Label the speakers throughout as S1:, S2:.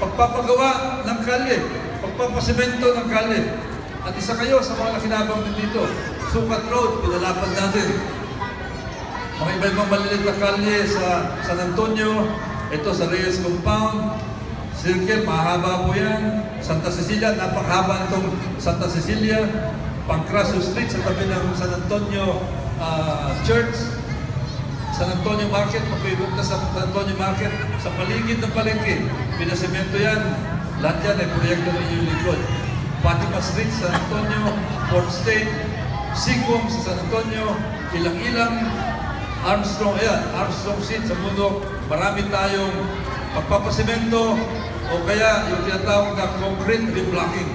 S1: pagpapagawa ng kalye, pagpapasimento ng kalye. At isa kayo sa mga nakinabang din dito. Sukat Road, pinalapad natin. Mga iba-ibang maliliit na kalye sa San Antonio, ito sa Reyes Compound, Circle, mahaba po yan. Santa Cecilia, napakahaba itong Santa Cecilia. Pancracio Street sa tabi ng San Antonio Church. San Antonio Market, mapibok na sa San Antonio Market. Sa paligid ng palengke, pinasemento yan. Lahat yan ay proyekto ng inyong likod. Fatima Street, San Antonio, Port State, Sigum sa San Antonio, Ilang-Ilang, Armstrong, ayan, Armstrong Street sa Bundok. Marami tayong pagpapasemento o kaya yung tinatawag na concrete reblocking.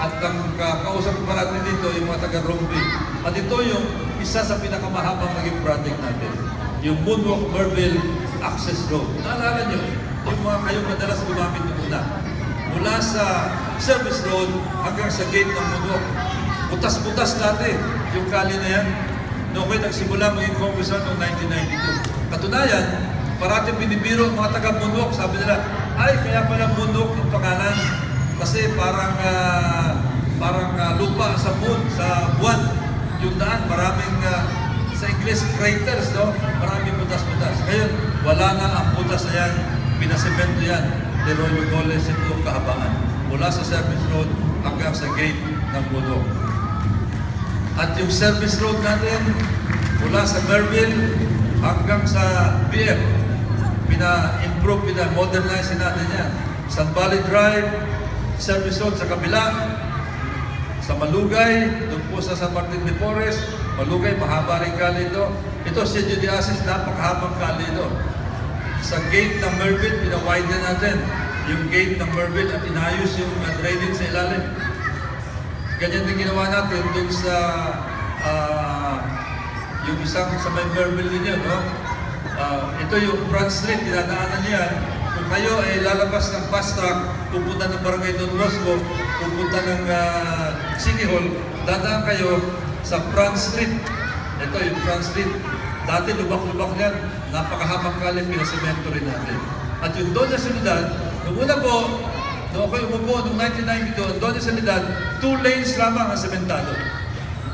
S1: At ang kausap ko natin dito yung mga taga-Rompi. At ito yung isa sa pinakamahabang naging project natin. Yung Moonwalk Merville Access Road. Naalala nyo, yung mga kayo madalas gumamit na muna. Mula sa Service Road hanggang sa gate ng Moonwalk. Butas-butas natin yung kali na yan. Noong kayo nagsimula maging congressman noong 1992. Katunayan, parating binibiro ang mga taga-Moonwalk. Sabi nila, ay kaya pala Moonwalk ang pangalan. Kasi parang lupa sa moon, sa buwan. Yung daan, maraming sa English craters, no? Maraming butas-butas. Ngayon, wala na ang butas na yan. Pinasemento yan. De Roy Lugoles, ito ang kahabangan. Mula sa Service Road hanggang sa gate ng Moonwalk. At yung Service Road natin, mula sa Merville hanggang sa BF, pina-improve, pina-modernize natin yan. San Valley Drive, Service Road sa kabila, sa Malugay, doon po sa San Martin de Porres, Malugay, mahaba rin kali ito. Ito, Sitio de Asis, napakahabang kali ito. Sa gate ng Merville, pinawiden natin yung gate ng Merville at inayos yung drainage sa ilalim. Ganyan din ginawa natin doon sa yung isang sa may Merville ninyo, no? Ito yung Front Street, dinadaanan niyan. Kung kayo ay lalabas ng bus truck, pupunta ng Barangay Don Bosco, pupunta ng City Hall, dadaan kayo sa Front Street. Ito yung Front Street. Dati lubak-lubak yan, napakahabang kalim, pinasemento rin natin. At yung Doña Soledad, nung una po, nung ako'y umupo noong 1992, ang Doña Soledad, 2 lanes lamang ang sementado.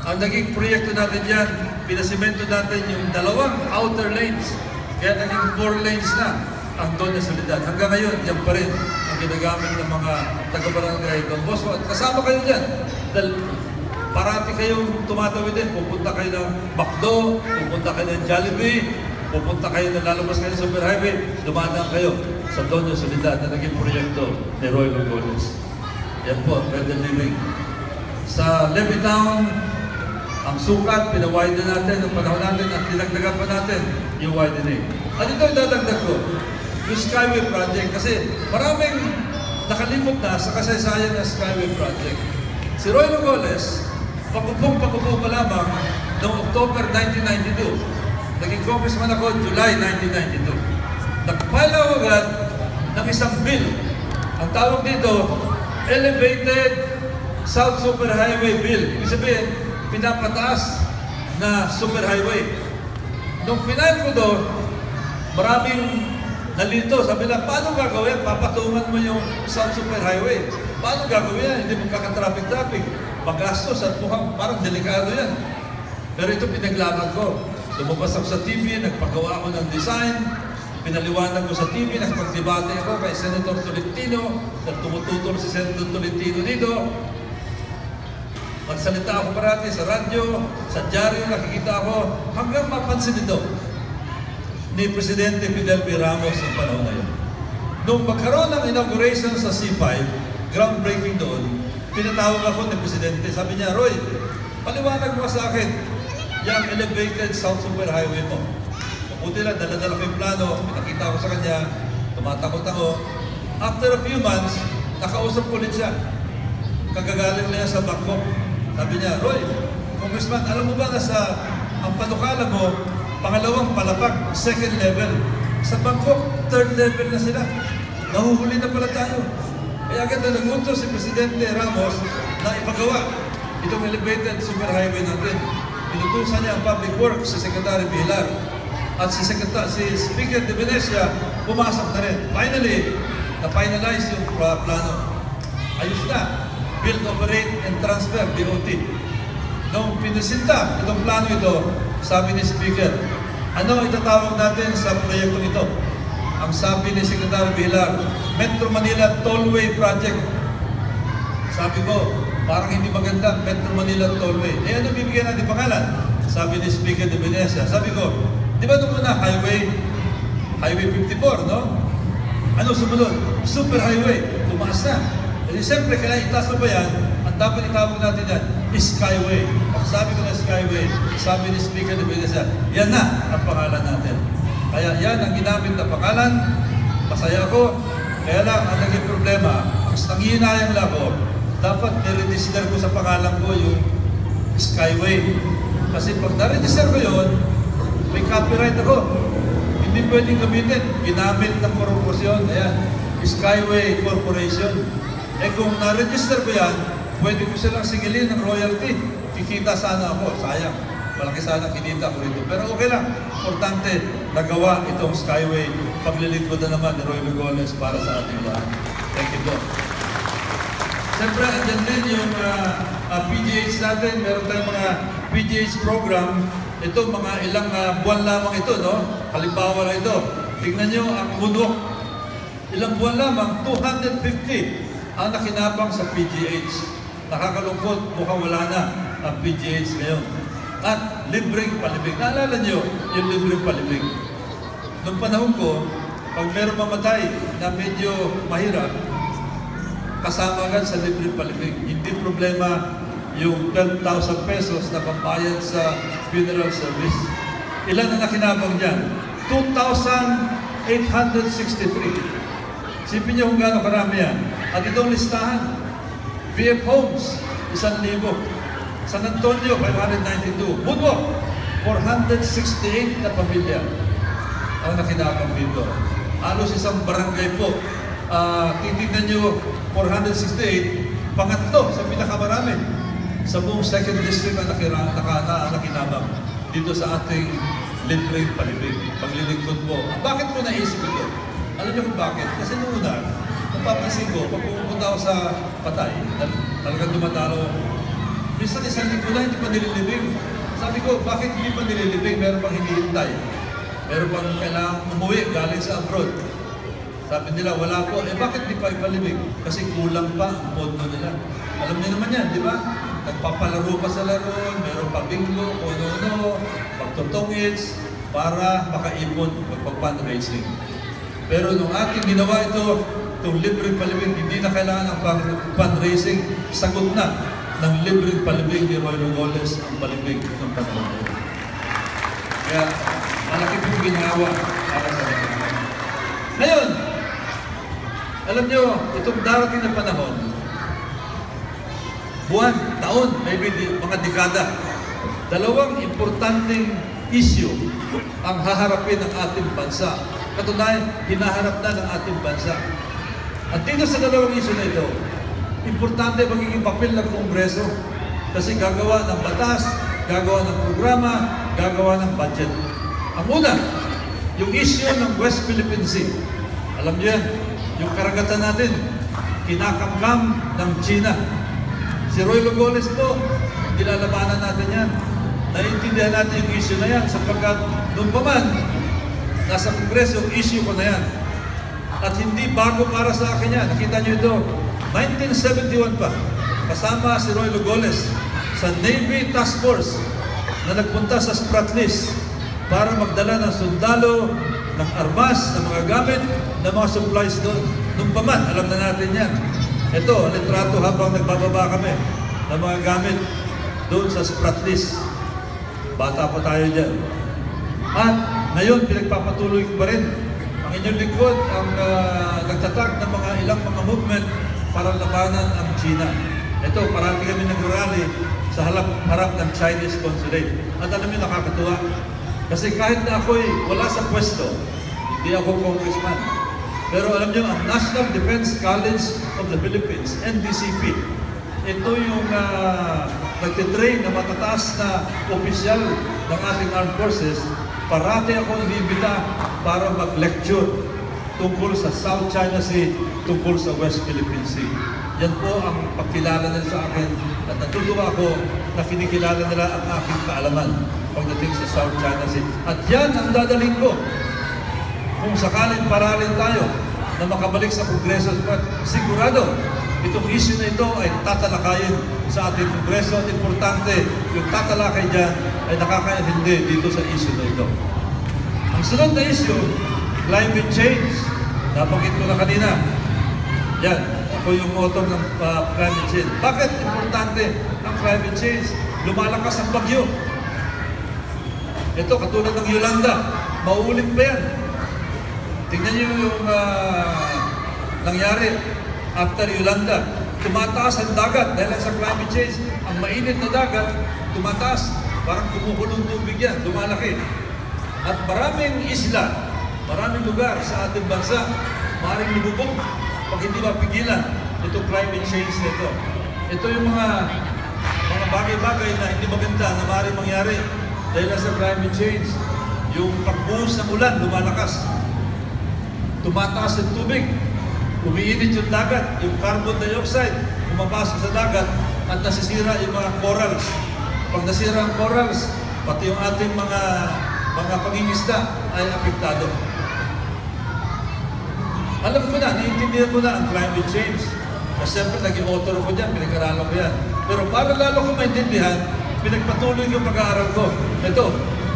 S1: Ang naging proyekto natin yan, pinasemento natin yung 2 outer lanes. Kaya naging 4 lanes na ang Doña Soledad. Hanggang ngayon, yan pa rin ang ginagamit ng mga taga-barangay Don Bosco. At kasama kayo dyan. Dahil parati kayong tumatawid din. Pupunta kayo ng McDo, pupunta kayo ng Jollibee, pupunta kayo ng lalabas kayo ng Superhighway, dumadaan kayo sa Doña Soledad na naging proyekto ni Roy Lugoles. Yan po, Better Living. Sa Levittown, ang sukat, pinawiden natin ang panahon natin at dinagdagan pa natin yung widening. At ito yung dadagdag ko, yung Skyway Project. Kasi maraming nakalimot na sa kasaysayan ng Skyway Project. Si Roy Lugoles, pagupong pa lamang noong October 1992. Naging congressman ako July 1992. Nag-file ako agad ng isang bill. Ang tawag dito, Elevated South Superhighway Bill. Ibig sabihin, pinapataas na superhighway. Nung final ko doon, maraming nalito. Sabi lang, paano gagawin? Papatungan mo yung South Superhighway. Paano gagawin yan? Hindi magkakatraffic-traffic. Magastos at mukhang parang delikado yan. Pero ito pinaglaban ko. Lumabas ako sa TV, nagpagawa ako ng design, pinaliwanag ko sa TV, nakapagdebate ako kay Senator Tolentino, tumututol si Senator Tolentino dito. Magsalita ako parati sa radyo, sa dyaryo, nakikita ako, hanggang mapansin ito ni Presidente Fidel B. Ramos ang panahon na yun. Nung magkaroon ng inauguration sa C5, groundbreaking doon, pinatawag ako ni Presidente. Sabi niya, Roy, paliwanag mo sa akin, yung elevated South Superhighway mo. Mabuti lang, dala-dala ko yung plano, pinakita ko sa kanya, tumatakot ako. After a few months, nakausap ko ulit siya. Kagagaling na sa Bangkok. Sabi niya, Roy, Congressman, alam mo ba na sa ang panukala mo, pangalawang palapag, second level. Sa Bangkok, third level na sila. Nahuhuli na pala tayo. Kaya ganda nag-utos si Presidente Ramos na ipagawa itong elevated superhighway natin. Inutusan niya ang Public Works si Secretary Villar at si Speaker de Venecia pumasok na rin. Finally, na-finalize yung plano. Ayos na. Build, operate, and transfer, BOT. Nung pinisinta itong plano ito, sabi ni Speaker, ano itatawag natin sa proyektong ito? Ang sabi ni Secretary Villar, Metro Manila Tollway Project. Sabi ko, parang hindi maganda, Metro Manila Tollway. Eh ano bibigyan natin pangalan? Sabi ni Speaker de Venecia. Sabi ko, di ba ito muna Highway 54, no? Ano sumunod? Super Highway. Tumaas na. Kasi siyempre, kailangan itaas na ba yan? Ang dapat itawag natin yan, Skyway. Pag sabi ko na Skyway, sabi ni Speaker de Venecia, yan na ang pangalan natin. Kaya yan ang ginamit na pangalan. Masaya ako. Kaya lang, ang naging problema, mas nangihinayang lang ako, dapat i-register ko sa pangalan ko yung Skyway. Kasi pag na-register ko yun, may copyright ako. Hindi pwedeng gamitin. Ginamit ng korporasyon. Ayan, Skyway Corporation. Eh kung na-register ko yan, pwede ko silang singilin ng royalty. Kikita sana ako. Sayang. Malaki sana kinita ko rito. Pero okay lang. Importante, nagawa itong Skyway. Paglilingkod na naman ni Roy Lugones para sa ating lahat. Thank you, Doc. Siyempre, andyan din yung PGH natin. Meron tayong mga PGH program. Ito, mga ilang buwan lamang ito, no? Halimbawa na ito. Tingnan nyo ang Munok. Ilang buwan lamang, 250 ang nakinabang sa PGH. Nakakalungkot, mukhang wala na ang PGH ngayon. At libreng palibig. Naalala nyo yung libreng palibig? Noong panahon ko, pag meron mamatay na medyo mahirap, kasama agad sa libreng palibig. Hindi problema yung 12,000 pesos na pambayad sa funeral service. Ilan ang nakinabang dyan? 2,863. Sipin niyo kung gaano karami yan. At itong listahan, VF Homes, 1,000. San Antonio, 592. Bunwok, 468 na pamilya ang nakinabang dito. Halos isang barangay po. Titignan nyo, 468, pangatlo sa pinakamarami sa buong 2nd District na nakinabang dito sa ating libreng palibig. Paglilingkod po. Bakit ko naisip ito? Alam niyo kung bakit? Kasi noong una, napapansin ko, pag pumunta ako sa patay, talagang dumatalo, minsan isang linggo na hindi pa nililibing. Sabi ko, bakit hindi pa nililibing? Meron pang hinihintay. Meron pang kailangang umuwi galing sa abroad. Sabi nila, wala po. Eh bakit di pa ipalibing? Kasi kulang pa ang pondo nila. Alam niyo naman yan, di ba? Nagpapalaro pa sa laro, meron pa bingo, ano-ano, magtutongits, para makaipon, magpag-fundraising. Pero nung ating ginawa ito, itong libreng palibig, hindi na kailangan ng fundraising, sagot na ng libreng palibig ni Roy Lugones ang palibig ng panahon. Kaya malaki pong ginawa para sa mga. Ngayon, alam nyo, itong darating na panahon, buwan, taon, maybe mga dekada, dalawang importanteng issue ang haharapin ng ating bansa. Katunayan, hinaharap na ng ating bansa. At dito sa dalawang issue na ito, importante magiging papel ng Kongreso kasi gagawa ng batas, gagawa ng programa, gagawa ng budget. Ang una, yung issue ng West Philippine Sea. Alam niyo yan, yung karagatan natin, kinakamkam ng China. Si Roy Lugones po, nilalabanan natin yan. Naiintindihan natin yung issue na yan sapagkat doon pa man, nasa Kongreso, yung issue ko na yan. At hindi bago para sa akin yan. Nakita niyo ito, 1971 pa, kasama si Roy Lugones sa Navy Task Force na nagpunta sa Spratlys para magdala ng sundalo, ng armas, ng mga gamit, ng mga supplies doon. Nung pa man, alam na natin yan. Ito, litrato habang nagbababa kami ng mga gamit doon sa Spratlys. Bata pa tayo dyan. At ngayon, pinagpapatuloy ko pa rin ang inyong lingkod ang nagtatag ng mga ilang mga movement para labanan ang China. Ito, parati kami nag-rally sa harap ng Chinese consulate. At alam niyo, nakakatuwa. Kasi kahit na ako'y wala sa pwesto, hindi ako congressman. Pero alam niyo, ang National Defense College of the Philippines, NDCP, ito yung nagtitrain na matataas na opisyal ng ating armed forces. Parati ako inibita para mag-lecture tungkol sa South China Sea, tungkol sa West Philippine Sea. Yan po ang pagkilala nila sa akin at natutuwa ako na kinikilala nila ang aking kaalaman pagdating sa South China Sea. At yan ang dadaling ko. Kung sakaling paralin tayo na makabalik sa Kongreso, sigurado itong issue na ito ay tatalakayin sa ating Kongreso. At importante, yung tatalakay dyan ay nakakaintindi dito sa issue na ito. Ang sunod na issue, climate change. Nabanggit ko na kanina. Yan, ako yung author ng climate change. Bakit importante ang climate change? Lumalakas ang bagyo. Ito, katulad ng Yolanda, mauulit pa yan. Tingnan niyo yung nangyari after Yolanda. Tumataas ang dagat dahil sa climate change. Ang mainit na dagat, tumataas. Parang kumukulong tubig yan, lumalaki. At maraming isla, maraming lugar sa ating bansa, maaaring lubog pag hindi mapigilan itong climate change nito. Ito yung mga bagay-bagay na hindi maganda na maaaring mangyari dahil sa climate change. Yung pagbuhos ng ulan, lumalakas. Tumataas ang tubig, umiinit yung dagat, yung carbon dioxide, pumapasok sa dagat at nasisira yung mga corals. Pag nasira ang corals, pati yung ating mga pangingisda ay apektado. Alam ko na, naiintindihan ko na ang climate change. Kasi siyempre, naging author ko dyan, pinag-aralan ko yan. Pero para lalo ko maintindihan, pinagpatuloy yung pag-aaral ko. Ito,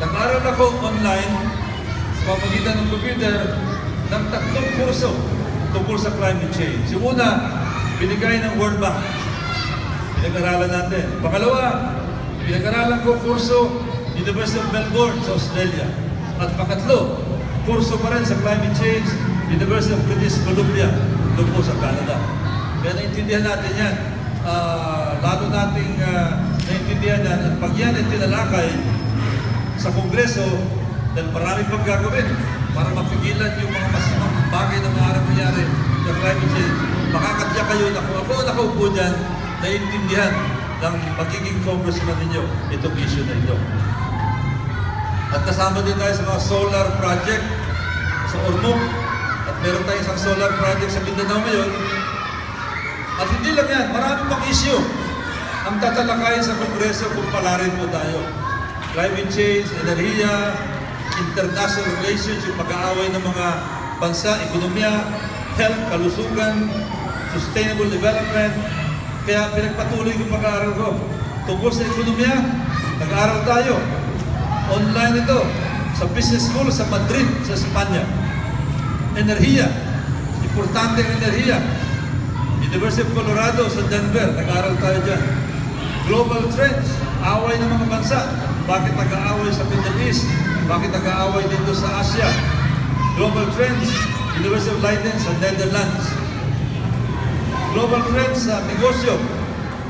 S1: nag-aaral ako online sa pamamagitan ng computer ng 3 kurso tungkol sa climate change. Yung una, binigay ng World Bank. Pinag-aralan natin. Pangalawa, pinag-aralan ko kurso University of Melbourne sa Australia. At pangatlo, kurso pa rin sa climate change, University of British Columbia, doon po sa Canada. Kaya naintindihan natin yan. Lalo nating naintindihan yan. At pag yan ay tinalakay sa Kongreso, dahil marami pang gagawin para mapigilan yung mga masamang bagay na maaaring mangyari sa climate change. Makakatya kayo na kung ako nakaupo dyan, naintindihan ng magiging congressman ninyo itong issue na ito. At kasama din tayo sa mga solar project sa Ormoc. At meron tayo isang solar project sa Mindanao ngayon. At hindi lang yan, marami pang issue ang tatalakayin sa Kongreso kung palarin po tayo. Climate change, enerhiya, international relations, yung pag-aaway ng mga bansa, ekonomiya, health, kalusugan, sustainable development. Kaya pinagpatuloy yung pag-aaral ko. Tungkol sa ekonomiya, nag-aaral tayo. Online ito, sa business school sa Madrid, sa Espanya. Enerhiya, importante ang enerhiya. University of Colorado sa Denver, nag-aaral tayo dyan. Global trends, away ng mga bansa. Bakit nag-aaway sa Middle East? Bakit nag-aaway dito sa Asia? Global trends, University of Leiden sa Netherlands. Global trends sa negosyo,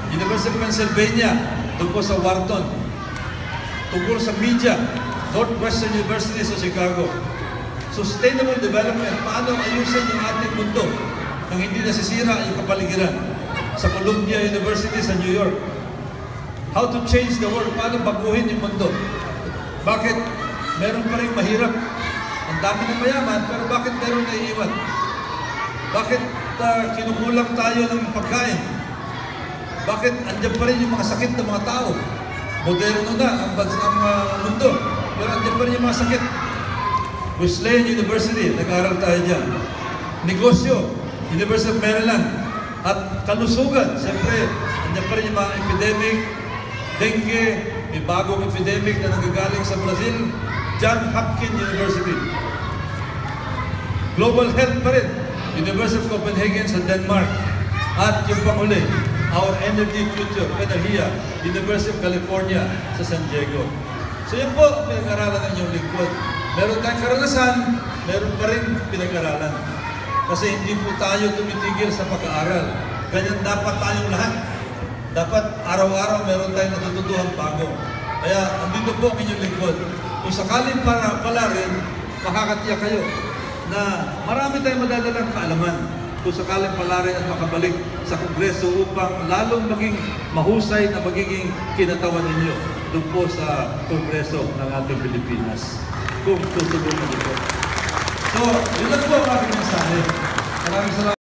S1: University of Pennsylvania, doon po sa Wharton. Tungkol sa media, Northwestern University sa Chicago. Sustainable development, paano ayusin yung ating mundo nang hindi nasisira yung kapaligiran. Sa Columbia University sa New York. How to change the world, paano baguhin yung mundo. Bakit meron pa rin mahirap? Ang dami ng mayaman, pero bakit meron naiiwan? Bakit kinukulang tayo ng pagkain? Bakit andyan pa rin yung mga sakit ng mga tao? Moderno na ang mundo, pero andyan pa rin yung mga sakit. Wesleyan University, nag-aaral tayo dyan. Negosyo, University of Maryland. At kalusugan, siyempre, andyan pa rin yung mga epidemic, dengue, may bagong epidemic na nanggagaling sa Brazil, Johns Hopkins University. Global health pa rin, University of Copenhagen sa Denmark. At yung panghuli, our energy future, enerhiya, University of California sa San Diego. So yan po ang pinag-aralan ng inyong lingkod. Meron tayong karanasan, meron pa rin pinag-aralan. Kasi hindi po tayo tumitigil sa pag-aaral. Ganyan dapat tayong lahat. Dapat araw-araw meron tayong natututuhan bago. Kaya andito po ang inyong lingkod. Kung sakaling pala rin, makakatiyak kayo na marami tayong madadalang kaalaman. Kung sakaling pala rin at makabalik sa Kongreso upang lalong maging mahusay na magiging kinatawan ninyo doon po sa Kongreso ng ating Pilipinas. Kung tutuloy na dito.
S2: So, yun lang po ang aking mensahe. Maraming salamat.